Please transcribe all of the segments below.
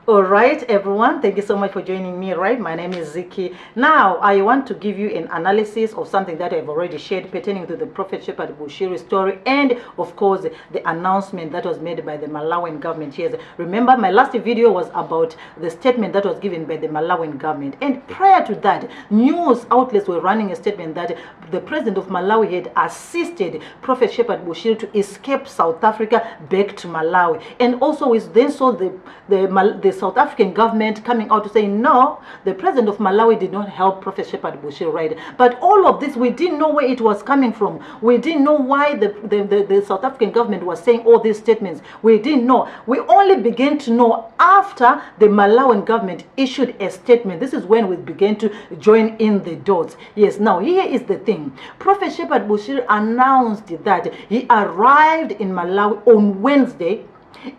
All right, everyone, thank you so much for joining me. Right, my name is Ziki. Now I want to give you an analysis of something that I've already shared pertaining to the Prophet Shepherd Bushiri story, and of course the announcement that was made by the Malawian government. Yes, remember my last video was about the statement that was given by the Malawian government, and prior to that, news outlets were running a statement that the president of Malawi had assisted Prophet Shepherd Bushiri to escape South Africa back to Malawi, and also we then saw the South African government coming out to say no, the president of Malawi did not help Prophet Shepherd Bushiri, right? But all of this, we didn't know where it was coming from. We didn't know why the South African government was saying all these statements. We didn't know. We only began to know after the Malawian government issued a statement. This is when we began to join in the dots. Yes, now here is the thing. Prophet Shepherd Bushiri announced that he arrived in Malawi on Wednesday.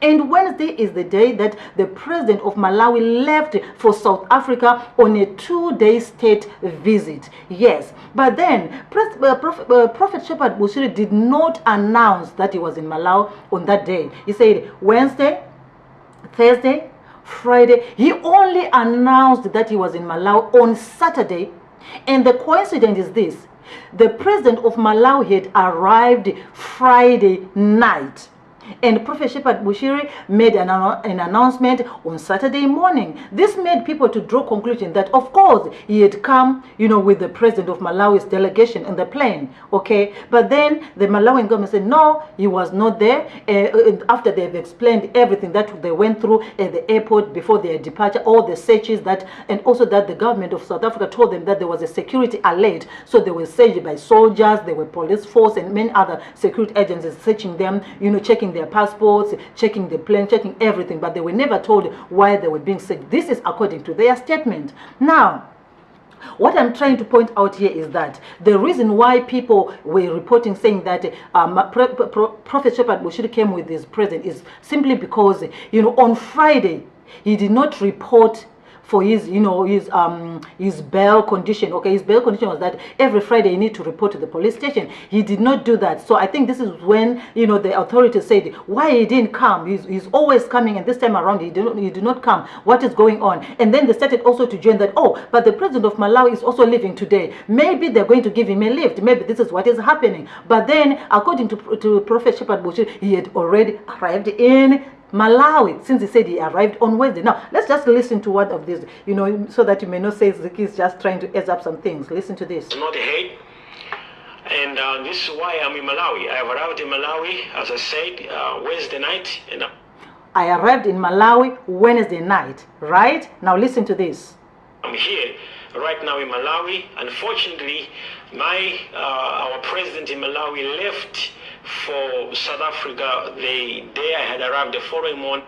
And Wednesday is the day that the president of Malawi left for South Africa on a 2-day state visit. Yes, but then Prophet Shepherd Bushiri did not announce that he was in Malawi on that day. He said Wednesday, Thursday, Friday. He only announced that he was in Malawi on Saturday. And the coincidence is this: the president of Malawi had arrived Friday night. And Prophet Shepherd Bushiri made an announcement on Saturday morning. This made people to draw conclusion that, of course, he had come, with the president of Malawi's delegation in the plane, okay? But then the Malawian government said, no, he was not there. After they've explained everything that they went through at the airport before their departure, all the searches and also that the government of South Africa told them that there was a security alert. So they were searched by soldiers, there were police force and many other security agencies searching them, checking their passports, checking the plane, checking everything, but they were never told why they were being searched. This is according to their statement. Now, what I'm trying to point out here is that the reason why people were reporting saying that Prophet Shepherd Bushiri came with his present is simply because, on Friday, he did not report for his bail condition. Okay, his bail condition was that every Friday you need to report to the police station. He did not do that. So I think this is when the authorities said why he didn't come. He's always coming, and this time around he did not come. What is going on? And then they started also to join that, oh, but the president of Malawi is also leaving today. Maybe they're going to give him a lift. Maybe this is what is happening. But then according to Prophet Shepherd Bushiri, he had already arrived in Malawi, since he said he arrived on Wednesday. Now, let's just listen to one of these, so that you may not say Ziki is just trying to edge up some things. Listen to this. It's not a hate. And this is why I'm in Malawi. I arrived in Malawi, as I said, Wednesday night. And I arrived in Malawi Wednesday night, right? Now, listen to this. I'm here right now in Malawi. Unfortunately, our president in Malawi left for South Africa the day I had arrived the following morning.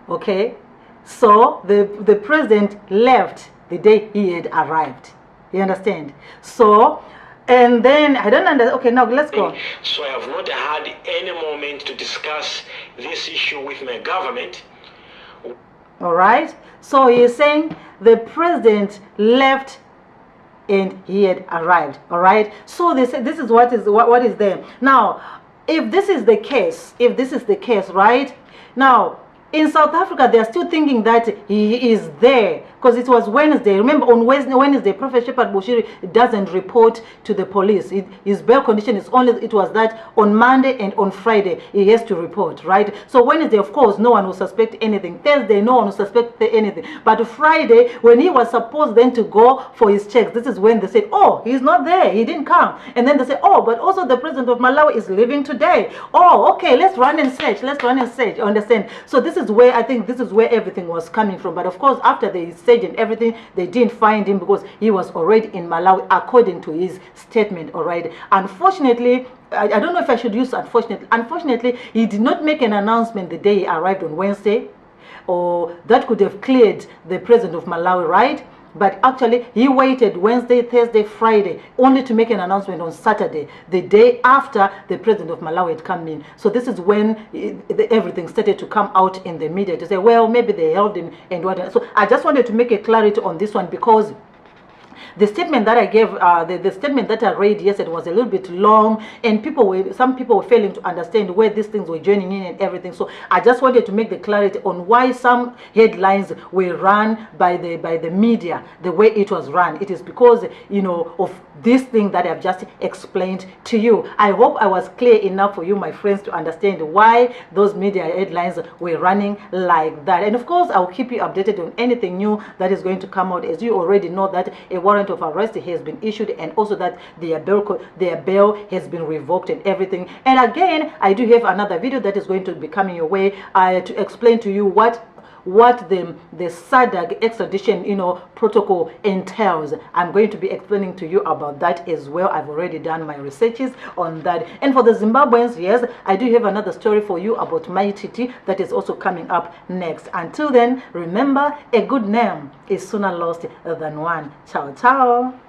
Okay, so the president left the day he had arrived. You understand? So, and then I don't understand. Okay, now let's go. So I have not had any moment to discuss this issue with my government. All right. So he is saying the president left and he had arrived. All right, so this is what is there now. If this is the case, right now in South Africa, they are still thinking that he is there because it was Wednesday. Remember, on Wednesday, Prophet Shepherd Bushiri doesn't report to the police. His bail condition is it was that on Monday and on Friday he has to report, right? So Wednesday, of course, no one will suspect anything. Thursday, no one will suspect anything. But Friday, when he was supposed then to go for his checks, this is when they said, oh, he's not there, he didn't come. And then they say, oh, but also the president of Malawi is leaving today. Oh, okay, let's run and search. You understand? So this is where I think this is where everything was coming from. But of course, after they searched and everything, they didn't find him because he was already in Malawi according to his statement. All right. Unfortunately, I don't know if I should use unfortunately, he did not make an announcement the day he arrived on Wednesday, or that could have cleared the president of Malawi, right? But actually, he waited Wednesday, Thursday, Friday, only to make an announcement on Saturday, the day after the president of Malawi had come in. So this is when everything started to come out in the media to say, well, maybe they held him and whatnot. So I just wanted to make a clarity on this one because The statement that I gave, the statement that I read yesterday was a little bit long, and some people were failing to understand where these things were joining in and everything. So I just wanted to make the clarity on why some headlines were run by the media the way it was run. It is because, you know, of this thing that I've just explained to you. I hope I was clear enough for you, my friends, to understand why those media headlines were running like that. And of course, I'll keep you updated on anything new that is going to come out. As you already know that a warrant of arrest has been issued, and also that their bail has been revoked and everything. And again, I do have another video that is going to be coming your way to explain to you what the SADC extradition, you know, protocol entails. I'm going to be explaining to you about that as well. I've already done my researches on that. And for the Zimbabweans, yes, I do have another story for you about my Titi that is also coming up next. Until then, remember, a good name is sooner lost than one. Ciao, ciao.